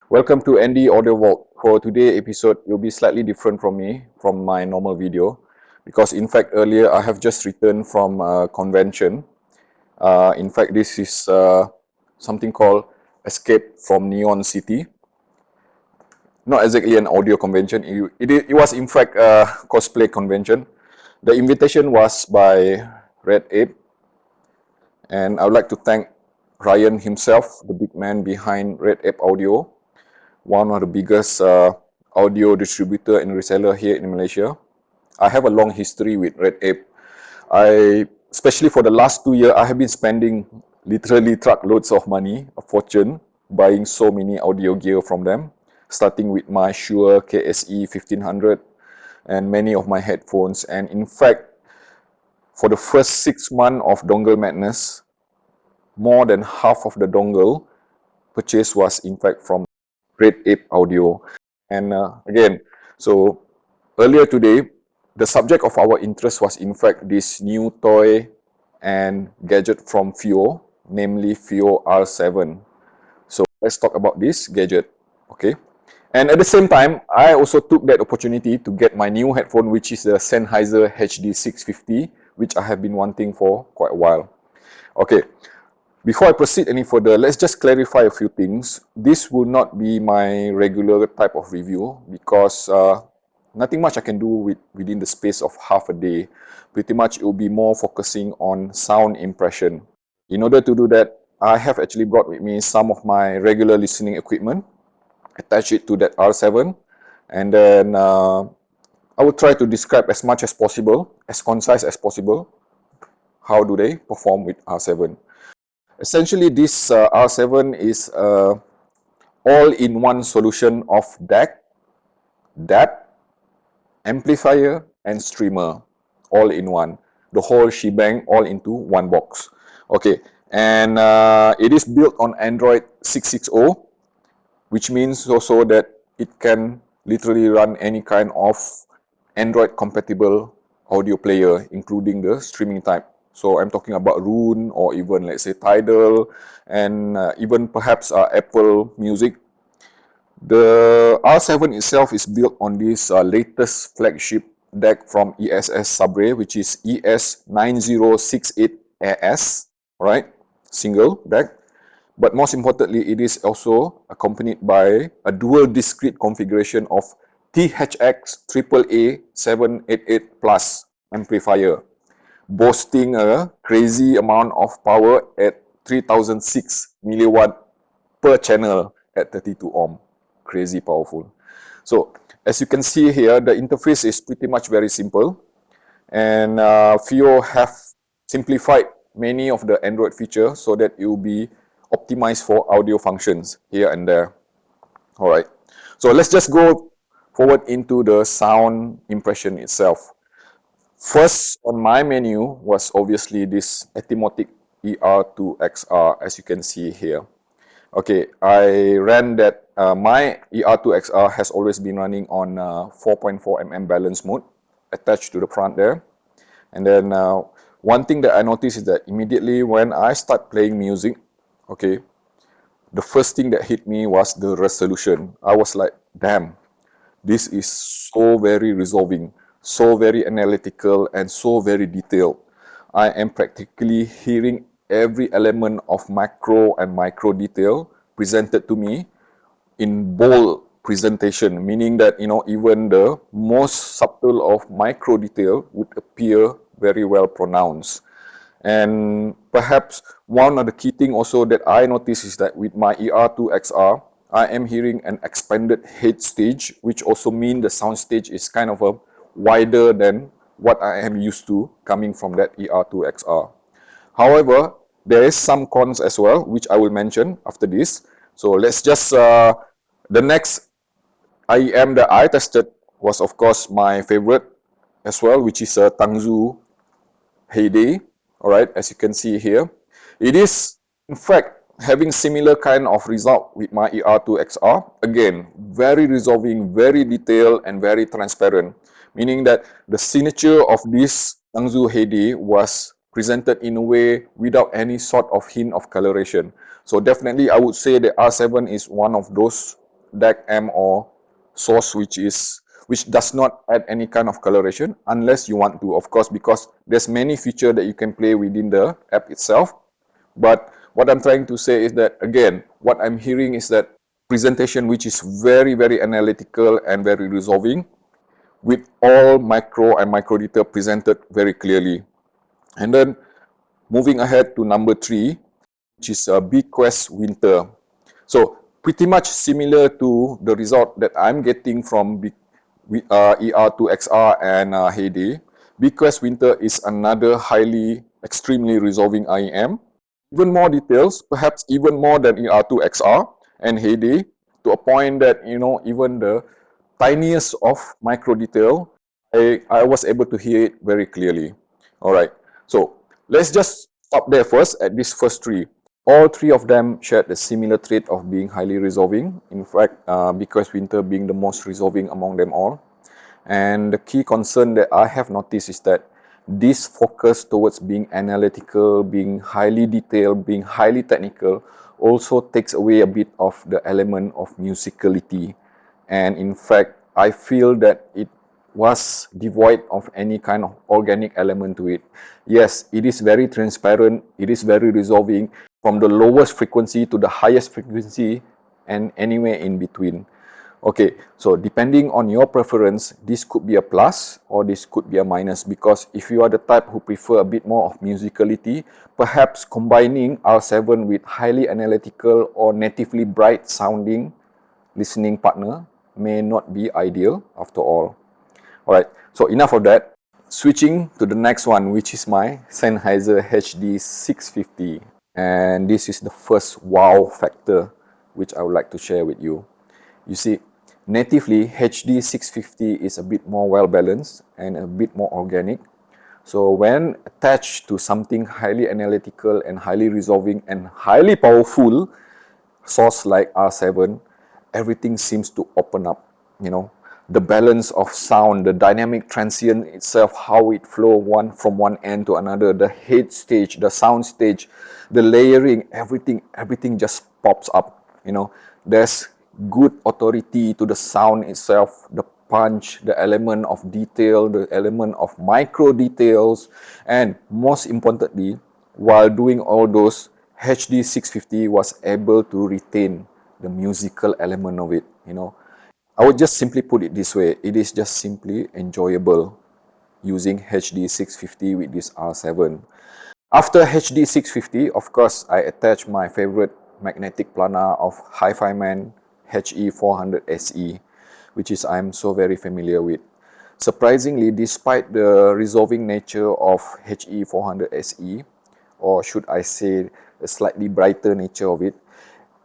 Welcome to ND Audio Vault. For today's episode, it will be slightly different from my normal video, because in fact earlier I have just returned from a convention. In fact, this is something called Escape from Neon City. Not exactly an audio convention. It was in fact a cosplay convention. The invitation was by Red Ape, and I would like to thank Ryan himself, the big man behind Red Ape Audio, one of the biggest audio distributor and reseller here in Malaysia. I have a long history with Red Ape. Especially for the last 2 years, I have been spending literally truckloads of money, a fortune, buying so many audio gear from them, starting with my Shure KSE 1500 and many of my headphones. And in fact, for the first 6 months of Dongle Madness, more than half of the dongle purchase was in fact from Red Ape Audio. And again, so earlier today, the subject of our interest was in fact this new toy and gadget from FiiO, namely FiiO R7. So let's talk about this gadget, okay? And at the same time, I also took that opportunity to get my new headphone, which is the Sennheiser HD650, which I have been wanting for quite a while. Okay, before I proceed any further, let's just clarify a few things. This will not be my regular type of review because nothing much I can do within the space of half a day. Pretty much it will be more focusing on sound impression. In order to do that, I have actually brought with me some of my regular listening equipment, attach it to that R7, and then I will try to describe as much as possible, as concise as possible, how do they perform with R7. Essentially, this R7 is a all-in-one solution of DAC, amplifier, and streamer, all in one. The whole shebang all into one box. Okay, and it is built on Android 660, which means also that it can literally run any kind of Android-compatible audio player, including the streaming type. So I'm talking about Roon or even let's say Tidal and even perhaps Apple Music. The R7 itself is built on this latest flagship DAC from ESS Sabre, which is ES9068AS, right? Single DAC. But most importantly, it is also accompanied by a dual discrete configuration of THX AAA 788 Plus amplifier, boasting a crazy amount of power at 3006 milliwatt per channel at 32 ohm. Crazy powerful. So as you can see here, the interface is pretty much very simple, and FiiO have simplified many of the Android features so that it will be optimized for audio functions here and there. All right, so let's just go forward into the sound impression itself. First on my menu was obviously this Etymotic ER2XR, as you can see here. Okay, I ran that. My ER2XR has always been running on 4.4mm balance mode attached to the front there. And then one thing that I noticed is that immediately when I start playing music, okay, the first thing that hit me was the resolution. I was like, damn, this is so very resolving, so very analytical, and so very detailed. I am practically hearing every element of macro and micro detail presented to me in bold presentation, meaning that, you know, even the most subtle of micro detail would appear very well pronounced. And perhaps one of the key things also that I noticed is that with my ER2XR, I am hearing an expanded head stage, which also means the sound stage is kind of a wider than what I am used to coming from that ER2XR. However, there is some cons as well, which I will mention after this. So let's just, the next IEM that I tested was of course my favorite as well, which is a TANGZU Heyday. All right, as you can see here, it is in fact having similar kind of result with my ER2XR. Again, very resolving, very detailed, and very transparent, meaning that the signature of this TANGZU Heyday was presented in a way without any sort of hint of coloration. So definitely I would say the R7 is one of those DAC amp or source which does not add any kind of coloration unless you want to, of course, because there's many features that you can play within the app itself. But what I'm trying to say is that, again, what I'm hearing is that presentation which is very, very analytical and very resolving, with all micro and micro detail presented very clearly. And then moving ahead to number 3, which is BQEYZ Winter. So pretty much similar to the result that I'm getting from ER2XR and Heyday. BQEYZ Winter is another extremely resolving IEM. Even more details, perhaps even more than ER2XR and Heyday, to a point that, even the tiniest of micro detail, I was able to hear it very clearly. All right, so let's just stop there first at these first 3. All 3 of them shared the similar trait of being highly resolving. In fact, BQEYZ Winter being the most resolving among them all. And the key concern that I have noticed is that this focus towards being analytical, being highly detailed, being highly technical also takes away a bit of the element of musicality. And in fact, I feel that it was devoid of any kind of organic element to it. Yes, it is very transparent, it is very resolving from the lowest frequency to the highest frequency and anywhere in between. Okay, so depending on your preference, this could be a plus or this could be a minus, because if you are the type who prefer a bit more of musicality, perhaps combining R7 with highly analytical or natively bright sounding listening partner may not be ideal after all. Alright, so enough of that. Switching to the next one, which is my Sennheiser HD650. And this is the first wow factor which I would like to share with you. You see, natively, HD650 is a bit more well-balanced and a bit more organic. So when attached to something highly analytical and highly resolving and highly powerful source like R7, everything seems to open up, the balance of sound, the dynamic transient itself, how it flows from one end to another, the head stage, the sound stage, the layering, everything just pops up. There's good authority to the sound itself, the punch, the element of detail, the element of micro details, and most importantly, while doing all those, HD650 was able to retain the musical element of it. I would just simply put it this way: it is just simply enjoyable using HD650 with this R7. After HD650, of course, I attached my favorite magnetic planar of HiFiMan HE400SE, which is I'm so very familiar with. Surprisingly, despite the resolving nature of HE400SE, or should I say a slightly brighter nature of it,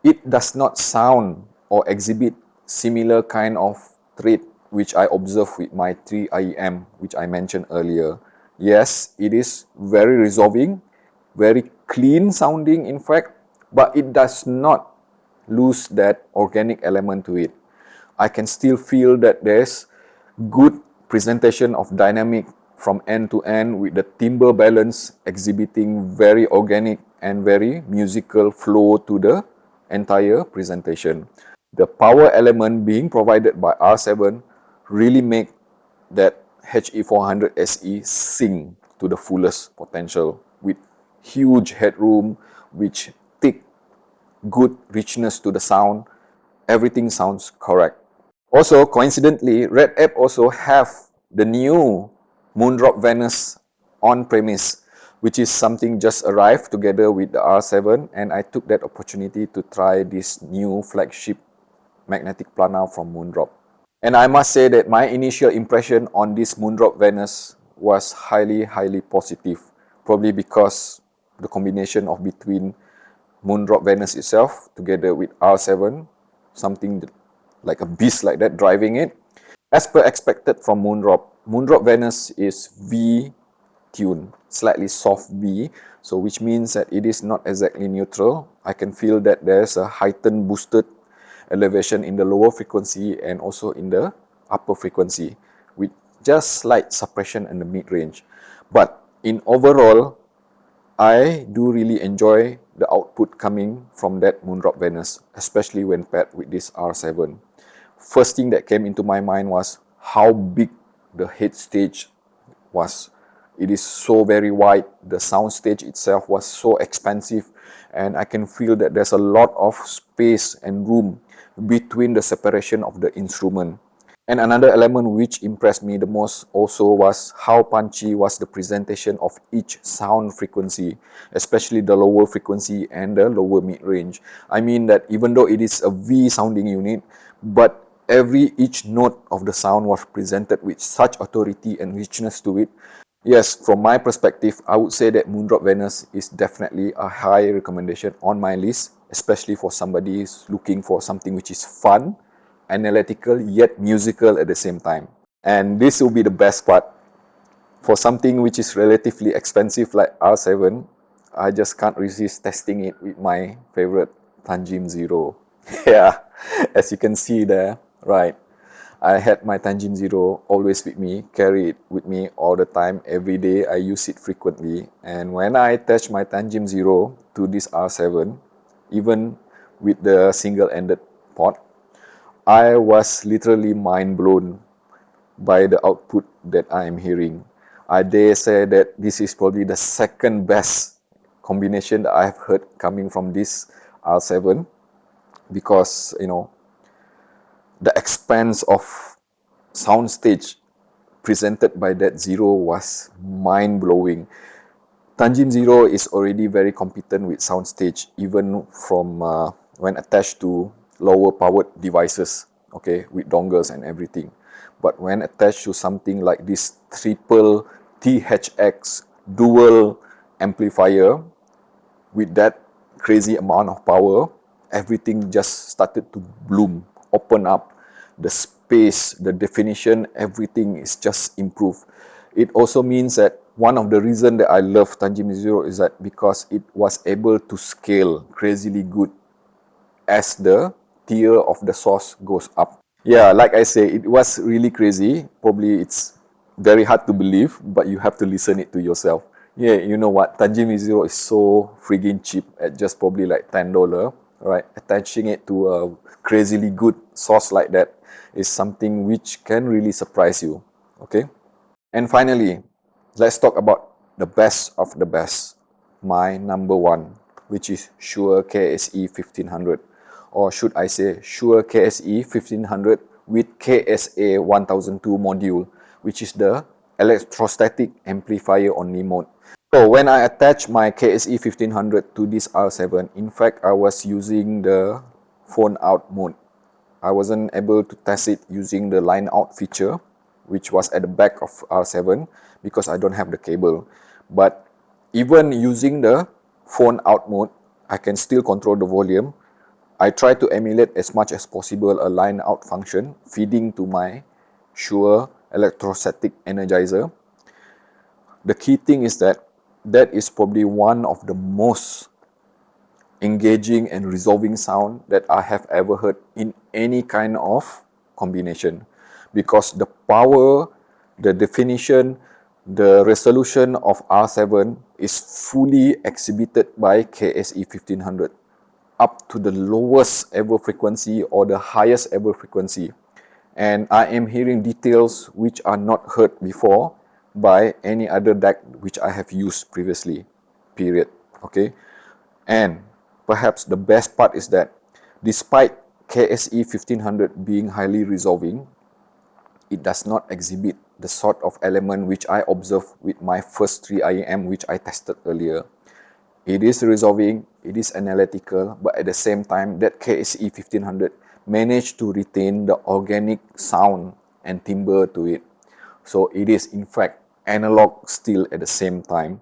it does not sound or exhibit similar kind of trait which I observed with my 3 IEM, which I mentioned earlier. Yes, it is very resolving, very clean sounding in fact, but it does not lose that organic element to it. I can still feel that there's good presentation of dynamic from end to end, with the timbre balance exhibiting very organic and very musical flow to the entire presentation. The power element being provided by R7 really make that HE400SE sing to the fullest potential, with huge headroom, which thick, good richness to the sound. Everything sounds correct. Also, coincidentally, RedApe also have the new Moondrop VENUS on premise, which is something just arrived together with the R7, and I took that opportunity to try this new flagship magnetic planar from Moondrop. And I must say that my initial impression on this Moondrop VENUS was highly positive, probably because the combination of between Moondrop VENUS itself together with R7, something like a beast like that driving it. As per expected from Moondrop VENUS is V tune, slightly soft B, so which means that it is not exactly neutral. I can feel that there's a heightened boosted elevation in the lower frequency and also in the upper frequency, with just slight suppression in the mid-range. But in overall, I do really enjoy the output output coming from that Moondrop VENUS, especially when paired with this R7. First thing that came into my mind was how big the head stage was. It is so very wide. The sound stage itself was so expansive, and I can feel that there's a lot of space and room between the separation of the instrument. And another element which impressed me the most also was how punchy was the presentation of each sound frequency, especially the lower frequency and the lower mid-range. I mean that even though it is a V sounding unit, but each note of the sound was presented with such authority and richness to it. Yes, from my perspective, I would say that Moondrop VENUS is definitely a high recommendation on my list, especially for somebody who's looking for something which is fun, analytical, yet musical at the same time. And this will be the best part. For something which is relatively expensive like R7, I just can't resist testing it with my favorite Tanchjim Zero. Yeah, as you can see there, right? I had my Tanchjim Zero always with me, carry it with me all the time, every day. I use it frequently. And when I attach my Tanchjim Zero to this R7, even with the single-ended port, I was literally mind blown by the output that I am hearing. I dare say that this is probably the second best combination that I have heard coming from this R7, because the expanse of soundstage presented by that Zero was mind-blowing. Tanchjim Zero is already very competent with soundstage, even from when attached to lower powered devices, okay, with dongles and everything. But when attached to something like this triple THX dual amplifier with that crazy amount of power, everything just started to bloom, open up. The space, the definition, everything is just improved. It also means that one of the reasons that I love Tanchjim Zero is that because it was able to scale crazily good as the tier of the source goes up. Yeah, like I say, it was really crazy. Probably it's very hard to believe, but you have to listen it to yourself. Yeah, you know what? Tanchjim Zero is so friggin' cheap at just probably like $10, right? Attaching it to a crazily good source like that is something which can really surprise you, okay? And finally, let's talk about the best of the best. My number one, which is Shure KSE 1500, or should I say Shure KSE 1500 with KSA 1002 module, which is the electrostatic amplifier only mode. So when I attach my KSE 1500 to this R7, in fact, I was using the phone out mode. I wasn't able to test it using the line out feature, which was at the back of R7, because I don't have the cable. But even using the phone out mode, I can still control the volume. I try to emulate as much as possible a line out function feeding to my Shure electrostatic energizer. The key thing is that is probably one of the most engaging and resolving sound that I have ever heard in any kind of combination, because the power, the definition, the resolution of R7 is fully exhibited by KSE 1500 up to the lowest ever frequency or the highest ever frequency, and I am hearing details which are not heard before by any other DAC which I have used previously, period. Okay, and perhaps the best part is that despite KSE 1500 being highly resolving, it does not exhibit the sort of element which I observed with my first 3 IEM which I tested earlier. It is resolving, it is analytical, but at the same time that KSE 1500 managed to retain the organic sound and timbre to it. So it is in fact analog still at the same time.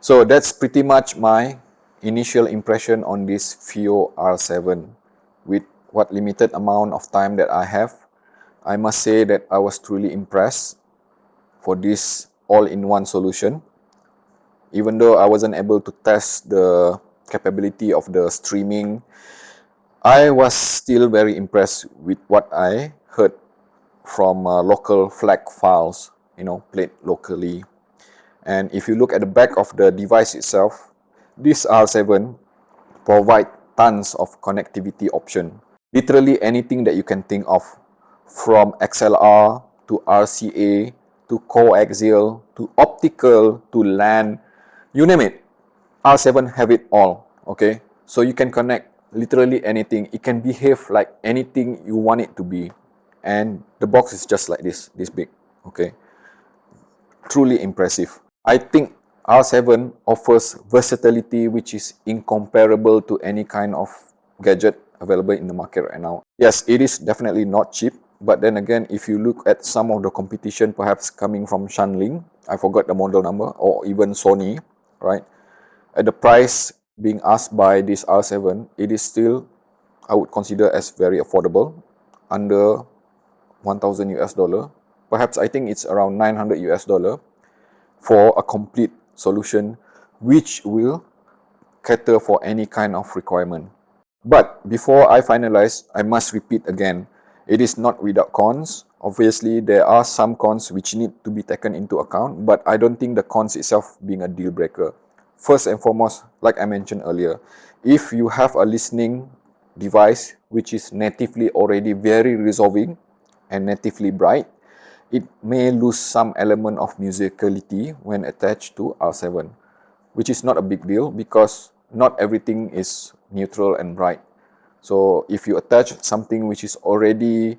So that's pretty much my initial impression on this FiiO R7. With what limited amount of time that I have, I must say that I was truly impressed for this all-in-one solution. Even though I wasn't able to test the capability of the streaming, I was still very impressed with what I heard from local FLAC files, played locally. And if you look at the back of the device itself, This R7 provide tons of connectivity option. Literally anything that you can think of, from XLR to RCA to coaxial to optical to LAN, you name it. R7 have it all, okay? So you can connect literally anything. It can behave like anything you want it to be. And the box is just like this big, okay? Truly impressive. I think R7 offers versatility which is incomparable to any kind of gadget available in the market right now. Yes, it is definitely not cheap, but then again, if you look at some of the competition perhaps coming from Shanling, I forgot the model number, or even Sony, right? At the price being asked by this R7, it is still, I would consider as very affordable, under 1,000 US dollar. Perhaps I think it's around 900 US dollar for a complete solution which will cater for any kind of requirement. But before I finalize, I must repeat again, it is not without cons. Obviously, there are some cons which need to be taken into account, but I don't think the cons itself being a deal breaker. First and foremost, like I mentioned earlier, if you have a listening device which is natively already very resolving and natively bright, it may lose some element of musicality when attached to R7, which is not a big deal because not everything is neutral and bright. So if you attach something which is already,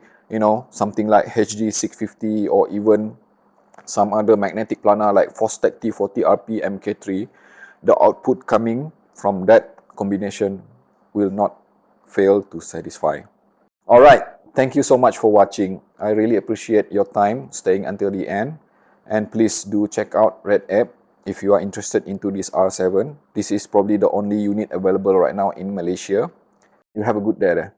something like HD 650 or even some other magnetic planar like Fostec T40RP MK3, the output coming from that combination will not fail to satisfy. Alright, thank you so much for watching. I really appreciate your time staying until the end. And please do check out RedApe if you are interested into this R7. This is probably the only unit available right now in Malaysia. You have a good day there.